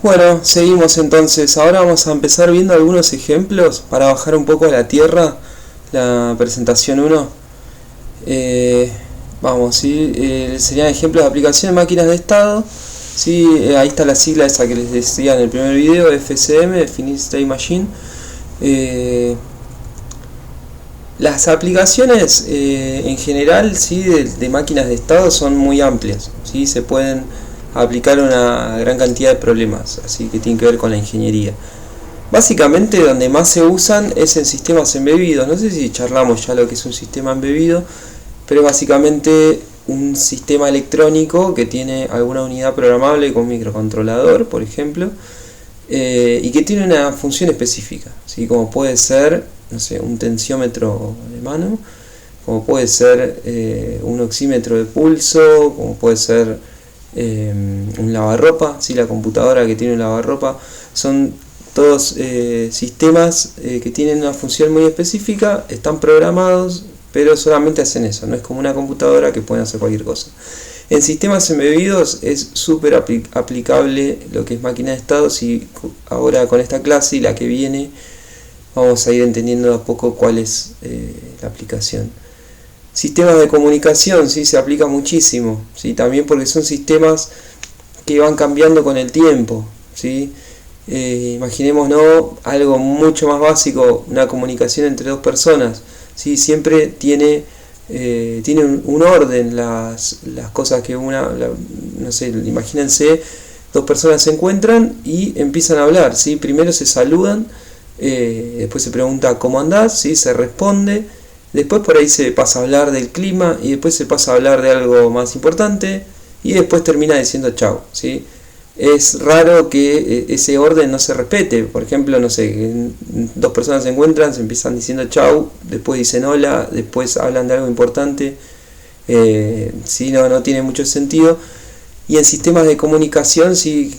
Bueno, seguimos entonces. Ahora vamos a empezar viendo algunos ejemplos para bajar un poco a la tierra la presentación 1. Vamos, ¿sí? Serían ejemplos de aplicación en máquinas de estado. ¿Sí? Ahí está la sigla esa que les decía en el primer video, FSM, Finite State Machine. Las aplicaciones en general, ¿sí? de máquinas de estado son muy amplias, ¿sí? Se pueden aplicar una gran cantidad de problemas, así que tienen que ver con la ingeniería. Básicamente donde más se usan es en sistemas embebidos. No sé si charlamos ya lo que es un sistema embebido, pero es básicamente un sistema electrónico que tiene alguna unidad programable con microcontrolador, por ejemplo, y que tiene una función específica, ¿sí? Como puede ser, no sé, un tensiómetro de mano, como puede ser un oxímetro de pulso, como puede ser un lavarropa, ¿sí? La computadora que tiene un lavarropa. Son todos sistemas que tienen una función muy específica, están programados, pero solamente hacen eso. No es como una computadora que pueden hacer cualquier cosa. En sistemas embebidos es súper aplicable lo que es máquina de estados, y ahora con esta clase y la que viene vamos a ir entendiendo a poco cuál es la aplicación. Sistemas de comunicación, ¿sí? Se aplica muchísimo, ¿sí? También porque son sistemas que van cambiando con el tiempo, ¿sí? Imaginémonos algo mucho más básico, una comunicación entre dos personas, ¿sí? Siempre tiene un orden las cosas que no sé, imagínense, dos personas se encuentran y empiezan a hablar, ¿sí? Primero se saludan, después se pregunta ¿cómo andás? ¿Sí? Se responde. Después por ahí se pasa a hablar del clima, y después se pasa a hablar de algo más importante, y después termina diciendo chau, ¿sí? Es raro que ese orden no se respete. Por ejemplo, no sé, dos personas se encuentran, se empiezan diciendo chau, después dicen hola, después hablan de algo importante, ¿sí? No tiene mucho sentido. Y en sistemas de comunicación, sí,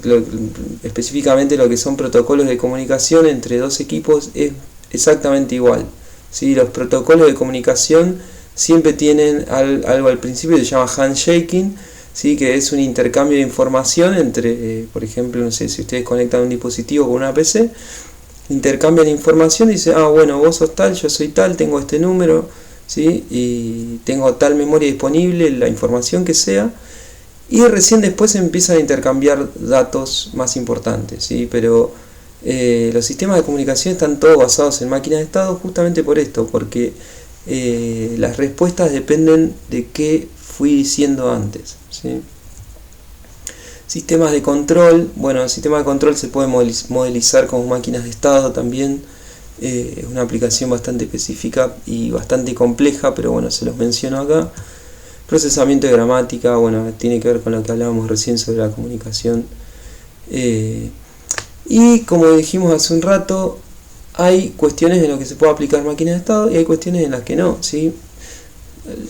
específicamente lo que son protocolos de comunicación entre dos equipos, es exactamente igual. ¿Sí? Los protocolos de comunicación siempre tienen algo al principio que se llama handshaking, ¿sí? Que es un intercambio de información entre, por ejemplo, no sé, si ustedes conectan un dispositivo con una PC, intercambian información y dicen, bueno, vos sos tal, yo soy tal, tengo este número, ¿sí? Y tengo tal memoria disponible, la información que sea, y recién después empiezan a intercambiar datos más importantes, ¿sí? Pero los sistemas de comunicación están todos basados en máquinas de estado justamente por esto, porque las respuestas dependen de qué fui diciendo antes, ¿sí? Sistemas de control. Bueno, el sistema de control se puede modelizar como máquinas de estado también. Es una aplicación bastante específica y bastante compleja, pero bueno, se los menciono acá. Procesamiento de gramática, bueno, tiene que ver con lo que hablábamos recién sobre la comunicación. Y como dijimos hace un rato, hay cuestiones en las que se puede aplicar máquinas de estado y hay cuestiones en las que no, ¿sí?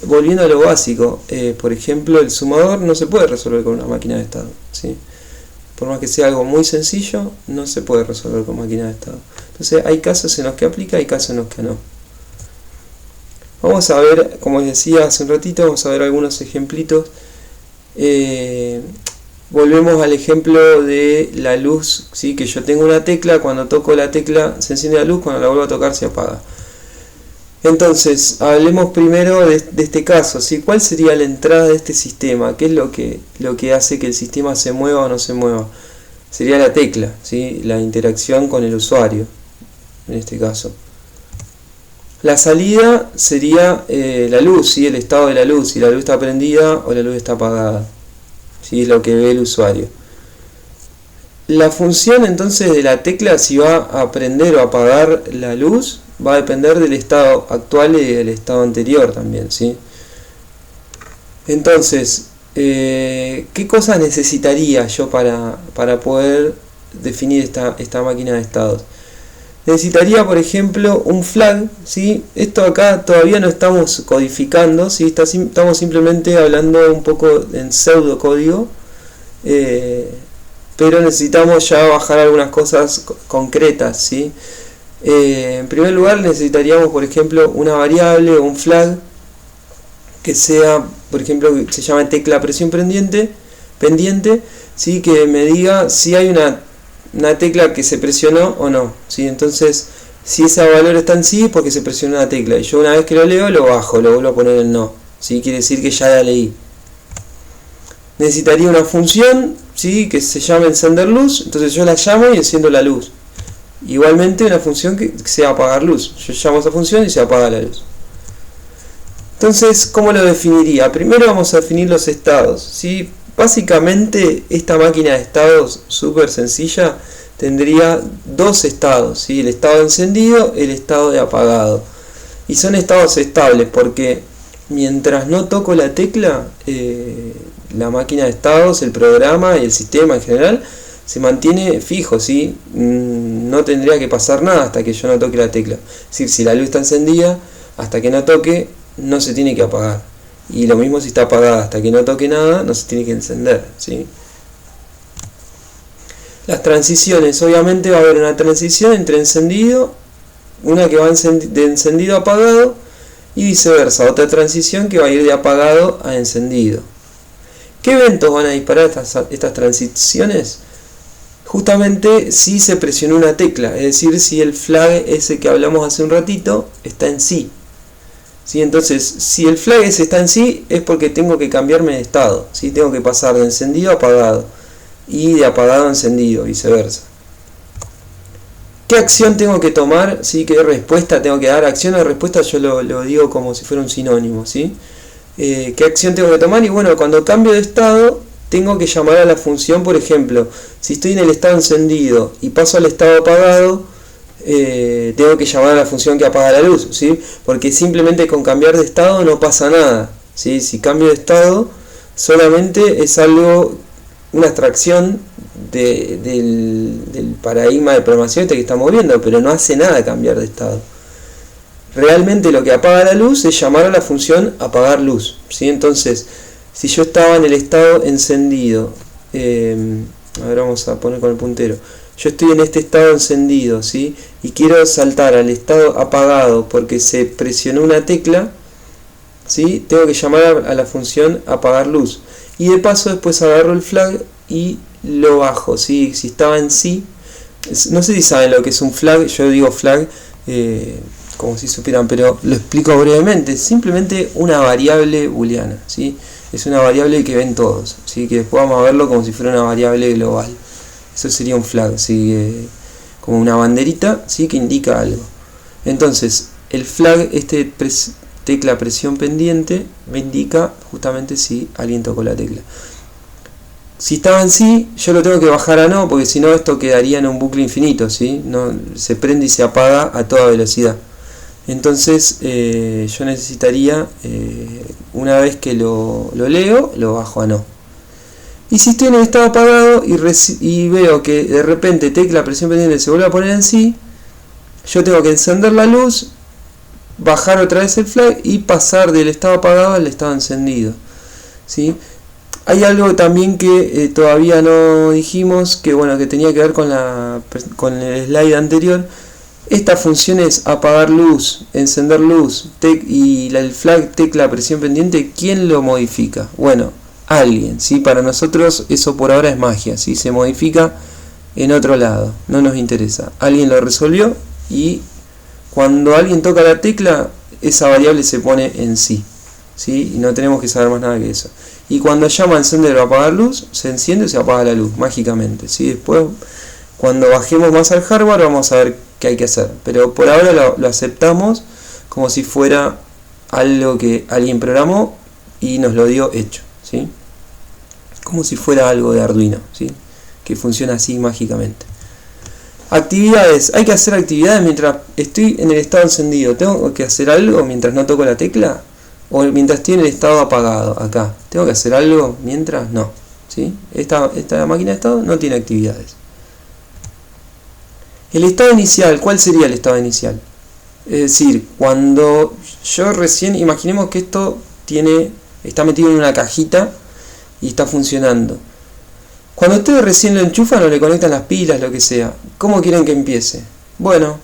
Volviendo a lo básico, por ejemplo, el sumador no se puede resolver con una máquina de estado, ¿sí? Por más que sea algo muy sencillo, no se puede resolver con máquina de estado. Entonces hay casos en los que aplica y casos en los que no. Vamos a ver, como les decía hace un ratito, vamos a ver algunos ejemplitos. Volvemos al ejemplo de la luz, ¿sí? Que yo tengo una tecla, cuando toco la tecla se enciende la luz, cuando la vuelvo a tocar se apaga. Entonces, hablemos primero de este caso, ¿sí? ¿Cuál sería la entrada de este sistema? ¿Qué es lo que hace que el sistema se mueva o no se mueva? Sería la tecla, ¿sí? La interacción con el usuario, en este caso. La salida sería la luz, ¿sí? El estado de la luz, si la luz está prendida o la luz está apagada, ¿sí? Es lo que ve el usuario. La función entonces de la tecla, si va a prender o apagar la luz, va a depender del estado actual y del estado anterior también, ¿sí? Entonces, ¿qué cosas necesitaría yo para poder definir esta máquina de estados? Necesitaría, por ejemplo, un flag, ¿sí? Esto acá todavía no estamos codificando, ¿sí? Estamos simplemente hablando un poco en pseudocódigo, pero necesitamos ya bajar algunas cosas concretas, ¿sí? En primer lugar necesitaríamos, por ejemplo, una variable o un flag que sea, por ejemplo, que se llama tecla presión pendiente, ¿sí? Que me diga si hay una una tecla que se presionó o no, ¿sí? Entonces, si ese valor está en sí es porque se presionó una tecla, y yo una vez que lo leo lo bajo, lo vuelvo a poner en no, ¿sí? Quiere decir que ya la leí. Necesitaría una función, ¿sí? Que se llame encender luz, entonces yo la llamo y enciendo la luz. Igualmente una función que sea apagar luz, yo llamo a esa función y se apaga la luz. Entonces, ¿cómo lo definiría? Primero vamos a definir los estados, ¿sí? Básicamente esta máquina de estados súper sencilla tendría dos estados, ¿sí? El estado de encendido y el estado de apagado. Y son estados estables porque mientras no toco la tecla, la máquina de estados, el programa y el sistema en general se mantiene fijo, ¿sí? No tendría que pasar nada hasta que yo no toque la tecla. Es decir, si la luz está encendida, hasta que no toque, no se tiene que apagar. Y lo mismo si está apagada, hasta que no toque nada, no se tiene que encender, ¿sí? Las transiciones, obviamente va a haber una transición entre encendido, una que va de encendido a apagado, y viceversa, otra transición que va a ir de apagado a encendido. ¿Qué eventos van a disparar estas transiciones? Justamente si se presionó una tecla, es decir, si el flag ese que hablamos hace un ratito está en sí. ¿Sí? Entonces, si el flag ese está en sí, es porque tengo que cambiarme de estado, ¿sí? Tengo que pasar de encendido a apagado y de apagado a encendido, viceversa. ¿Qué acción tengo que tomar? ¿Sí? ¿Qué respuesta tengo que dar? Acción o respuesta yo lo digo como si fuera un sinónimo, ¿sí? ¿Qué acción tengo que tomar? Y bueno, cuando cambio de estado, tengo que llamar a la función, por ejemplo, si estoy en el estado encendido y paso al estado apagado, tengo que llamar a la función que apaga la luz, ¿sí? Porque simplemente con cambiar de estado no pasa nada, ¿sí? Si cambio de estado, solamente es algo, una abstracción del paradigma de programación que estamos viendo, pero no hace nada cambiar de estado. Realmente lo que apaga la luz es llamar a la función apagar luz, ¿sí? Entonces, si yo estaba en el estado encendido, ahora vamos a poner con el puntero, yo estoy en este estado encendido, ¿sí? Y quiero saltar al estado apagado porque se presionó una tecla, ¿sí? Tengo que llamar a la función apagar luz. Y de paso después agarro el flag y lo bajo, ¿sí? Si estaba en sí, no sé si saben lo que es un flag, yo digo flag como si supieran, pero lo explico brevemente. Es simplemente una variable booleana, ¿sí? Es una variable que ven todos, ¿sí? Que después vamos a verlo como si fuera una variable global. Eso sería un flag, ¿sí? Como una banderita, ¿sí? Que indica algo. Entonces, el flag, tecla presión pendiente, me indica justamente si alguien tocó la tecla. Si estaba en sí, yo lo tengo que bajar a no, porque si no esto quedaría en un bucle infinito, ¿sí? No, se prende y se apaga a toda velocidad. Entonces, yo necesitaría, una vez que lo leo, lo bajo a no. Y si estoy en el estado apagado y veo que de repente tecla presión pendiente se vuelve a poner en sí, yo tengo que encender la luz, bajar otra vez el flag y pasar del estado apagado al estado encendido, ¿sí? Hay algo también que todavía no dijimos, que bueno, que tenía que ver con el slide anterior. Esta función es apagar luz, encender luz y el flag tecla presión pendiente. ¿Quién lo modifica? Bueno, alguien, ¿sí? Para nosotros eso por ahora es magia, ¿sí? Se modifica en otro lado, no nos interesa. Alguien lo resolvió y cuando alguien toca la tecla, esa variable se pone en sí, ¿sí? Y no tenemos que saber más nada que eso. Y cuando llama a encender o apagar luz, se enciende y se apaga la luz, mágicamente, ¿sí? Después, cuando bajemos más al hardware, vamos a ver qué hay que hacer. Pero por ahora lo aceptamos como si fuera algo que alguien programó y nos lo dio hecho, ¿sí? Como si fuera algo de Arduino, ¿sí? Que funciona así mágicamente. Actividades. Hay que hacer actividades mientras estoy en el estado encendido. ¿Tengo que hacer algo mientras no toco la tecla? O mientras estoy en el estado apagado, acá. ¿Tengo que hacer algo mientras? No, ¿sí? Esta máquina de estado no tiene actividades. El estado inicial, ¿cuál sería el estado inicial? Es decir, cuando yo recién, imaginemos que esto está metido en una cajita y está funcionando. Cuando ustedes recién lo enchufan o le conectan las pilas, lo que sea, ¿cómo quieren que empiece? Bueno,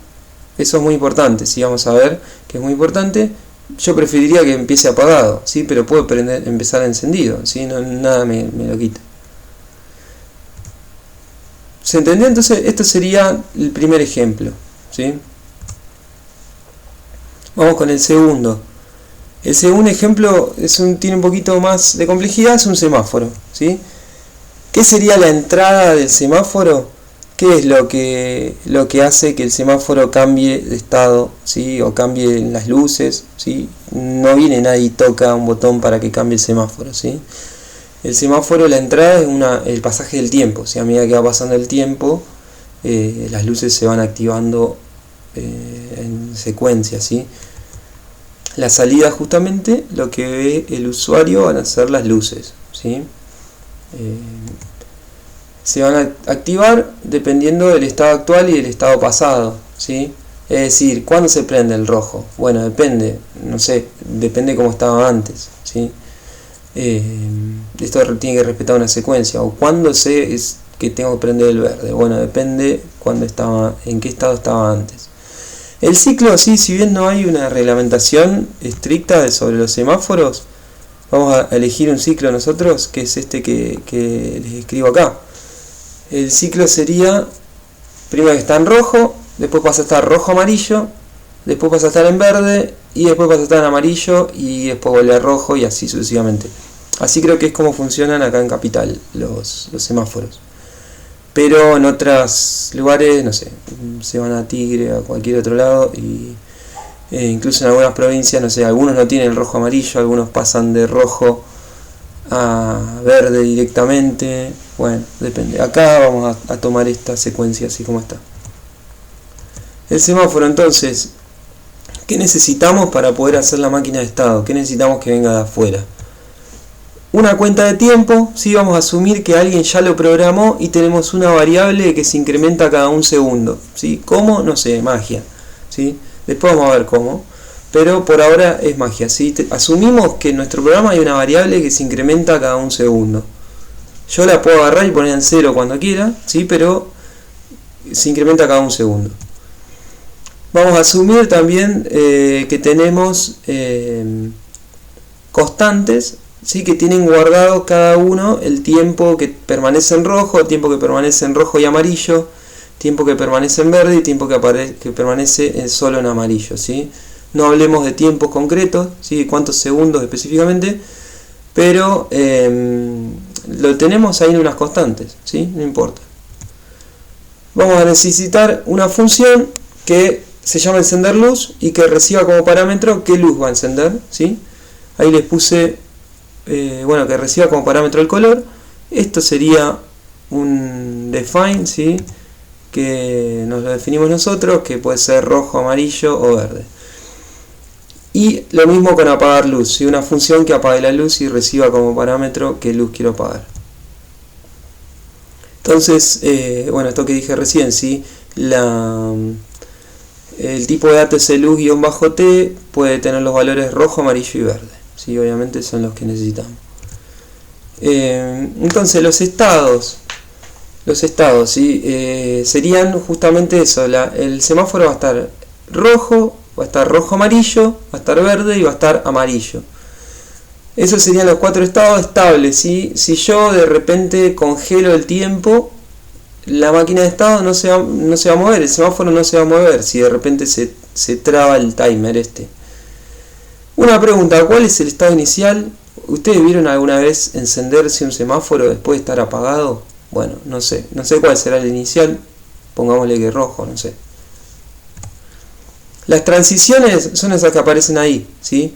eso es muy importante, sí, vamos a ver que es muy importante. Yo preferiría que empiece apagado, ¿sí? Pero puedo empezar encendido, ¿sí? No, nada me lo quita. ¿Se entendió? Entonces esto sería el primer ejemplo, ¿sí? Vamos con el segundo. El segundo ejemplo tiene un poquito más de complejidad, es un semáforo, ¿sí? ¿Qué sería la entrada del semáforo? ¿Qué es lo que hace que el semáforo cambie de estado, ¿sí? O cambie las luces, ¿sí? No viene nadie y toca un botón para que cambie el semáforo, ¿sí? El semáforo, la entrada es el pasaje del tiempo, ¿sí? A medida que va pasando el tiempo, las luces se van activando en secuencia, ¿sí? La salida, justamente, lo que ve el usuario van a ser las luces, ¿sí? Se van a activar dependiendo del estado actual y del estado pasado, ¿sí? Es decir, ¿cuándo se prende el rojo? Bueno, depende, no sé, depende cómo estaba antes, ¿sí? Esto tiene que respetar una secuencia. O ¿cuándo sé que tengo que prender el verde? Bueno, depende en qué estado estaba antes. El ciclo, sí, si bien no hay una reglamentación estricta sobre los semáforos, vamos a elegir un ciclo nosotros, que es este que les escribo acá. El ciclo sería, primero que está en rojo, después pasa a estar rojo-amarillo, después pasa a estar en verde, y después pasa a estar en amarillo, y después vuelve a rojo, y así sucesivamente. Así creo que es como funcionan acá en Capital los semáforos. Pero en otros lugares, no sé, se van a Tigre, a cualquier otro lado, y incluso en algunas provincias, no sé, algunos no tienen rojo-amarillo, algunos pasan de rojo a verde directamente. Bueno, depende. Acá vamos a tomar esta secuencia así como está. El semáforo, entonces, ¿qué necesitamos para poder hacer la máquina de estado? ¿Qué necesitamos que venga de afuera? Una cuenta de tiempo, sí, vamos a asumir que alguien ya lo programó y tenemos una variable que se incrementa cada un segundo, ¿sí? ¿Cómo? No sé, magia, ¿sí? Después vamos a ver cómo, pero por ahora es magia, ¿sí? Asumimos que en nuestro programa hay una variable que se incrementa cada un segundo. Yo la puedo agarrar y poner en 0 cuando quiera, ¿sí? Pero se incrementa cada un segundo. Vamos a asumir también que tenemos constantes, ¿sí? Que tienen guardado cada uno el tiempo que permanece en rojo, el tiempo que permanece en rojo y amarillo, tiempo que permanece en verde y tiempo que permanece solo en amarillo, ¿sí? No hablemos de tiempos concretos, ¿sí? Cuántos segundos específicamente, pero lo tenemos ahí en unas constantes, ¿sí? No importa. Vamos a necesitar una función que se llama encender luz y que reciba como parámetro qué luz va a encender, ¿sí? Ahí les puse, que reciba como parámetro el color. Esto sería un define, ¿sí? Que nos lo definimos nosotros, que puede ser rojo, amarillo o verde. Y lo mismo con apagar luz, ¿sí? Una función que apague la luz y reciba como parámetro qué luz quiero apagar. Entonces, esto que dije recién, ¿sí? El tipo de datos luz-t puede tener los valores rojo, amarillo y verde, ¿sí? Obviamente son los que necesitamos. Entonces los estados, ¿sí? Serían justamente eso. El semáforo va a estar rojo, va a estar rojo-amarillo, va a estar verde y va a estar amarillo. Esos serían los 4 estados estables, ¿sí? Si yo de repente congelo el tiempo, la máquina de estado no se va a mover, el semáforo no se va a mover si de repente se traba el timer este. Una pregunta, ¿cuál es el estado inicial? ¿Ustedes vieron alguna vez encenderse un semáforo después de estar apagado? Bueno, no sé cuál será el inicial, pongámosle que rojo, no sé. Las transiciones son esas que aparecen ahí, ¿sí?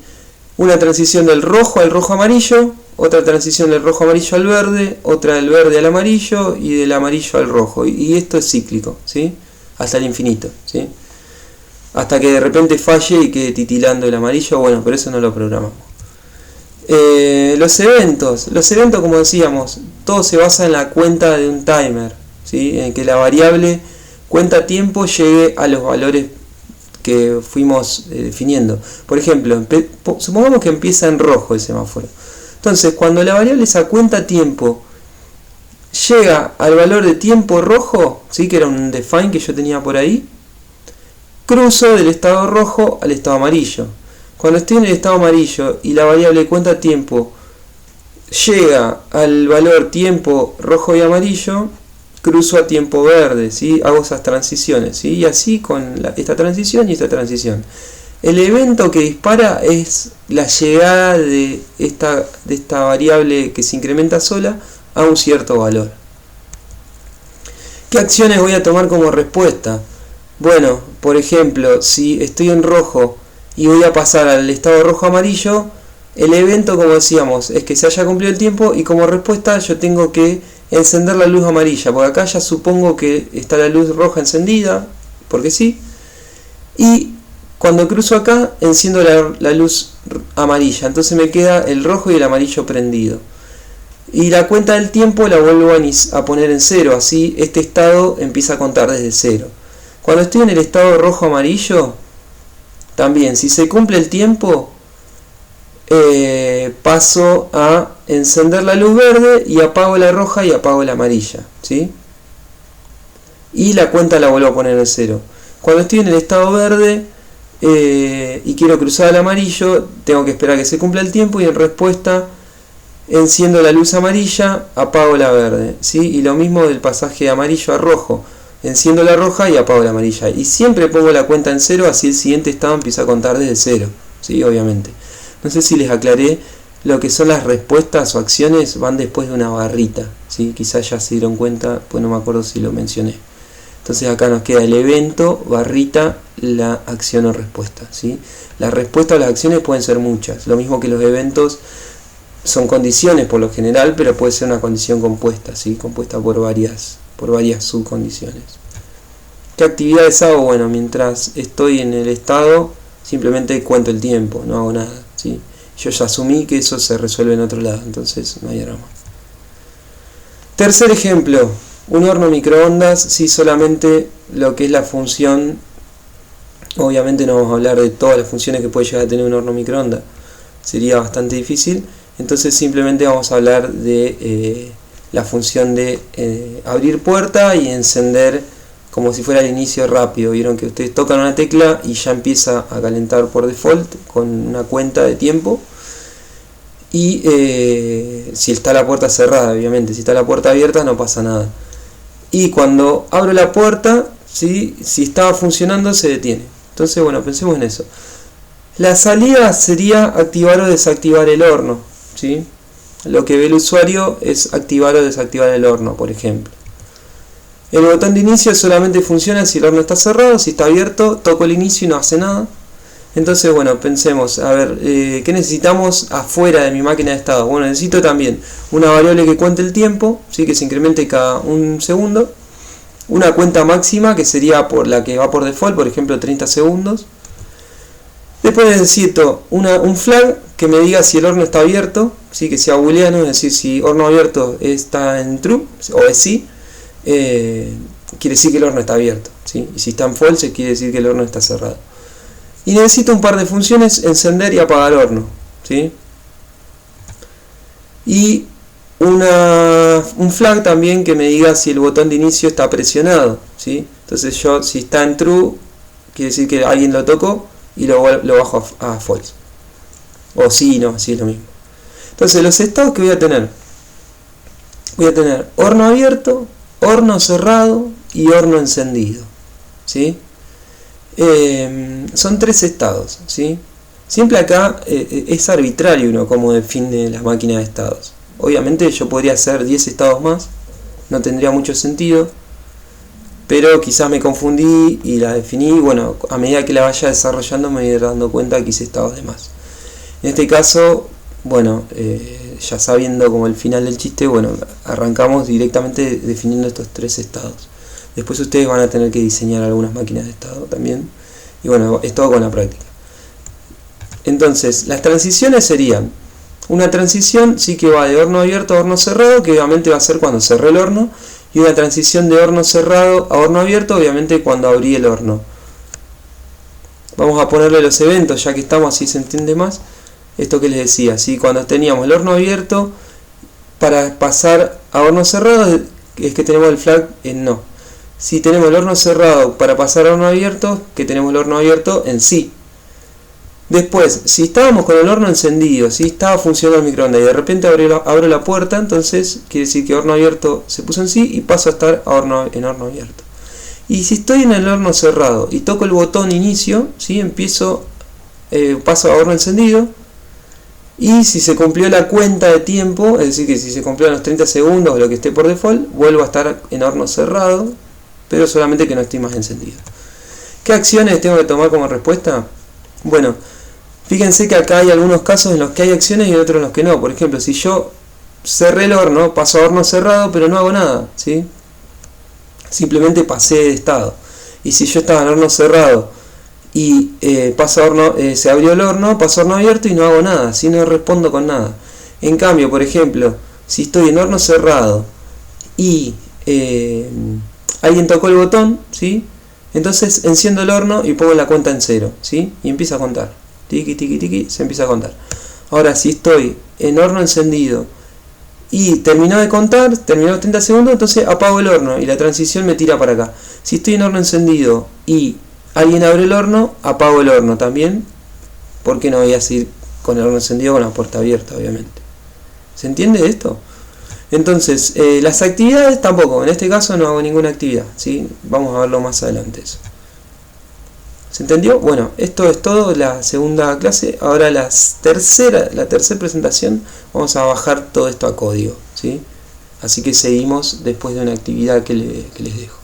Una transición del rojo al rojo-amarillo, otra transición del rojo-amarillo al verde, otra del verde al amarillo y del amarillo al rojo. Y esto es cíclico, ¿sí? Hasta el infinito, ¿sí? Hasta que de repente falle y quede titilando el amarillo, bueno, pero eso no lo programamos. Los eventos, como decíamos, todo se basa en la cuenta de un timer, ¿sí? En que la variable cuenta tiempo llegue a los valores que fuimos definiendo. Por ejemplo, supongamos que empieza en rojo el semáforo. Entonces, cuando la variable esa cuenta tiempo llega al valor de tiempo rojo, ¿sí? Que era un define que yo tenía por ahí, cruzo del estado rojo al estado amarillo. Cuando estoy en el estado amarillo y la variable cuenta tiempo llega al valor tiempo rojo y amarillo, cruzo a tiempo verde, ¿sí? Hago esas transiciones, ¿sí? Y así con esta transición y esta transición. El evento que dispara es la llegada de esta variable que se incrementa sola a un cierto valor. ¿Qué acciones voy a tomar como respuesta? Bueno, por ejemplo, si estoy en rojo y voy a pasar al estado rojo-amarillo, el evento, como decíamos, es que se haya cumplido el tiempo y como respuesta yo tengo que encender la luz amarilla, porque acá ya supongo que está la luz roja encendida, porque sí, y cuando cruzo acá enciendo la luz amarilla, entonces me queda el rojo y el amarillo prendido. Y la cuenta del tiempo la vuelvo a poner en cero, así este estado empieza a contar desde cero. Cuando estoy en el estado rojo-amarillo, también si se cumple el tiempo, paso a encender la luz verde y apago la roja y apago la amarilla, ¿sí? Y la cuenta la vuelvo a poner en cero. Cuando estoy en el estado verde y quiero cruzar al amarillo, tengo que esperar a que se cumpla el tiempo y en respuesta enciendo la luz amarilla, apago la verde, ¿sí? Y lo mismo del pasaje de amarillo a rojo, enciendo la roja y apago la amarilla. Y siempre pongo la cuenta en cero, así el siguiente estado empieza a contar desde cero, ¿sí? Obviamente. No sé si les aclaré lo que son las respuestas o acciones, van después de una barrita, ¿sí? Quizás ya se dieron cuenta, pues no me acuerdo si lo mencioné. Entonces acá nos queda el evento, barrita, la acción o respuesta, ¿sí? Las respuestas o las acciones pueden ser muchas, lo mismo que los eventos son condiciones por lo general, pero puede ser una condición compuesta, ¿sí? Compuesta por varias subcondiciones. ¿Qué actividades hago? Bueno, mientras estoy en el estado, simplemente cuento el tiempo, no hago nada, ¿sí? Yo ya asumí que eso se resuelve en otro lado, entonces no hay drama. Tercer ejemplo, un horno microondas, sí, solamente lo que es la función. Obviamente no vamos a hablar de todas las funciones que puede llegar a tener un horno microondas, sería bastante difícil. Entonces simplemente vamos a hablar de la función de abrir puerta y encender como si fuera el inicio rápido. Vieron que ustedes tocan una tecla y ya empieza a calentar por default con una cuenta de tiempo. Y si está la puerta cerrada, obviamente, si está la puerta abierta no pasa nada. Y cuando abro la puerta, ¿sí? Si estaba funcionando se detiene. Entonces bueno, pensemos en eso. La salida sería activar o desactivar el horno, ¿sí? Lo que ve el usuario es activar o desactivar el horno, por ejemplo. El botón de inicio solamente funciona si el horno está cerrado. Si está abierto, toco el inicio y no hace nada. Entonces, bueno, pensemos, a ver, ¿qué necesitamos afuera de mi máquina de estado? Bueno, necesito también una variable que cuente el tiempo, ¿sí? Que se incremente cada un segundo. Una cuenta máxima, que sería por la que va por default, por ejemplo, 30 segundos. Después necesito un flag que me diga si el horno está abierto, ¿sí? Que sea booleano, es decir, si horno abierto está en true o es sí, quiere decir que el horno está abierto, ¿sí? Y si está en false, quiere decir que el horno está cerrado. Y necesito un par de funciones, encender y apagar horno, ¿sí? Y un flag también que me diga si el botón de inicio está presionado, ¿sí? Entonces yo, si está en true, quiere decir que alguien lo tocó y lo bajo a false. O sí, no, sí es lo mismo. Entonces los estados que voy a tener horno abierto, horno cerrado y horno encendido, ¿sí? Son tres estados, ¿sí? Siempre acá es arbitrario uno cómo define la máquina de estados. Obviamente yo podría hacer 10 estados más, no tendría mucho sentido, pero quizás me confundí y la definí. Bueno, a medida que la vaya desarrollando me voy a ir dando cuenta que hice estados de más. En este caso, bueno, ya sabiendo como el final del chiste, bueno, arrancamos directamente definiendo estos tres estados. Después ustedes van a tener que diseñar algunas máquinas de estado también. Y bueno, es todo con la práctica. Entonces, las transiciones serían una transición sí que va de horno abierto a horno cerrado, que obviamente va a ser cuando cerré el horno. Y una transición de horno cerrado a horno abierto, obviamente cuando abrí el horno. Vamos a ponerle los eventos, ya que estamos, así se entiende más. Esto que les decía, ¿sí? Cuando teníamos el horno abierto, para pasar a horno cerrado, es que tenemos el flag en no. Si tenemos el horno cerrado para pasar a horno abierto, que tenemos el horno abierto en sí. Después, si estábamos con el horno encendido, si estaba funcionando el microondas y de repente abro la puerta, entonces quiere decir que horno abierto se puso en sí y paso a estar en horno abierto. Y si estoy en el horno cerrado y toco el botón inicio, ¿sí? Paso a horno encendido. Y si se cumplió la cuenta de tiempo, es decir que si se cumplieron los 30 segundos o lo que esté por default, vuelvo a estar en horno cerrado, pero solamente que no estoy más encendido. ¿Qué acciones tengo que tomar como respuesta? Bueno, fíjense que acá hay algunos casos en los que hay acciones y otros en los que no. Por ejemplo, si yo cerré el horno, paso a horno cerrado, pero no hago nada, ¿sí? Simplemente pasé de estado. Y si yo estaba en horno cerrado y se abrió el horno, paso a horno abierto y no hago nada, ¿sí? No respondo con nada. En cambio, por ejemplo, si estoy en horno cerrado y alguien tocó el botón, ¿sí? Entonces enciendo el horno y pongo la cuenta en 0, ¿sí? Y empieza a contar. Tiki, tiki, tiki, se empieza a contar. Ahora, si estoy en horno encendido y terminó de contar, terminó los 30 segundos, entonces apago el horno y la transición me tira para acá. Si estoy en horno encendido y alguien abre el horno, apago el horno también, porque no voy a seguir con el horno encendido con la puerta abierta, obviamente. ¿Se entiende esto? Entonces, las actividades tampoco, en este caso no hago ninguna actividad, ¿sí? Vamos a verlo más adelante eso. ¿Se entendió? Bueno, esto es todo, la segunda clase. Ahora la tercera presentación, vamos a bajar todo esto a código, ¿sí? Así que seguimos después de una actividad que les dejo.